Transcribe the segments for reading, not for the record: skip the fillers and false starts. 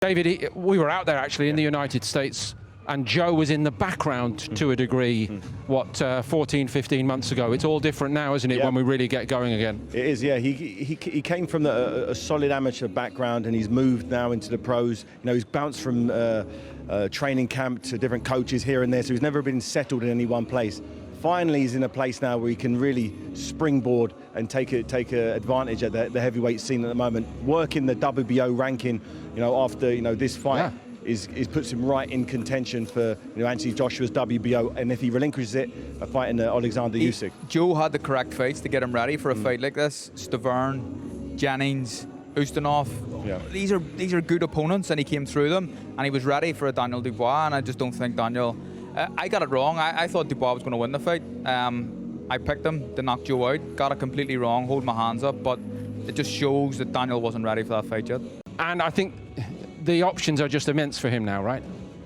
David, we were out there actually in the United States, and Joe was in the background to a degree, 14, 15 months ago. It's all different now, isn't it, Yeah. when we really get going again? It is, yeah. He came from a solid amateur background, and he's moved now into the pros. You know, he's bounced from training camp to different coaches here and there, so he's never been settled in any one place. Finally, he's in a place now where he can really springboard and take advantage at the heavyweight scene at the moment. Working the WBO ranking, you know, after this fight. Yeah. Is puts him right in contention for Anthony Joshua's WBO, and if he relinquishes it, fighting Alexander Usyk. Joe had the correct fights to get him ready for a fight like this. Stavern, Jennings, Ustinov. Yeah. These are good opponents, and he came through them, and he was ready for a Daniel Dubois, and I just don't think Daniel. I got it wrong. I thought Dubois was going to win the fight. I picked him to knock Joe out. Got it completely wrong. Hold my hands up, but it just shows that Daniel wasn't ready for that fight yet. And I think the options are just immense for him now, right?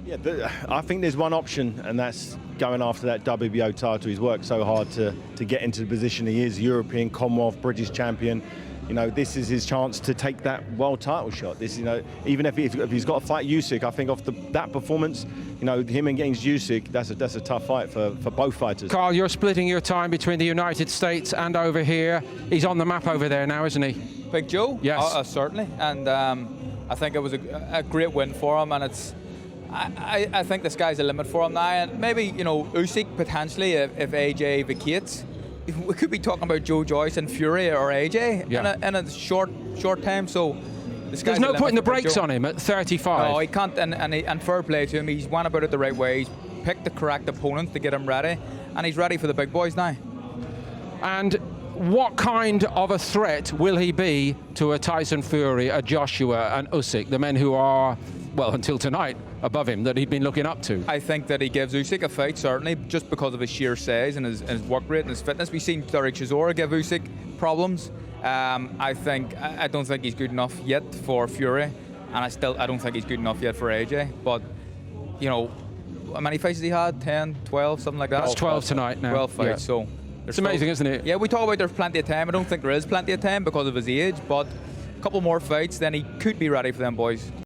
Yeah, I think there's one option, and that's going after that WBO title. He's worked so hard to get into the position he is, European, Commonwealth, British champion. This is his chance to take that world title shot. This, even if he's got to fight Usyk, I think off that performance, him against Usyk, that's a tough fight for both fighters. Carl, you're splitting your time between the United States and over here. He's on the map over there now, isn't he? Big Joe? Yes. Certainly. And I think it was a great win for him, and I think the sky's the limit for him now. And maybe, Usyk potentially, if AJ vacates, we could be talking about Joe Joyce and Fury or AJ in a short time. So there's no putting the brakes on him at 35. No, he can't. And fair play to him. He's went about it the right way. He's picked the correct opponent to get him ready, and he's ready for the big boys now. And what kind of a threat will he be to a Tyson Fury, a Joshua and Usyk, the men who are, well, until tonight, above him, that he'd been looking up to? I think that he gives Usyk a fight, certainly, just because of his sheer size and his work rate and his fitness. We've seen Derek Chisora give Usyk problems. I don't think he's good enough yet for Fury, and I don't think he's good enough yet for AJ. But, how many fights has he had? 10, 12, something like that? That's 12 tonight now. 12 fights, yeah. so... It's amazing, isn't it? Yeah, we talk about there's plenty of time. I don't think there is plenty of time because of his age, but a couple more fights, then he could be ready for them boys.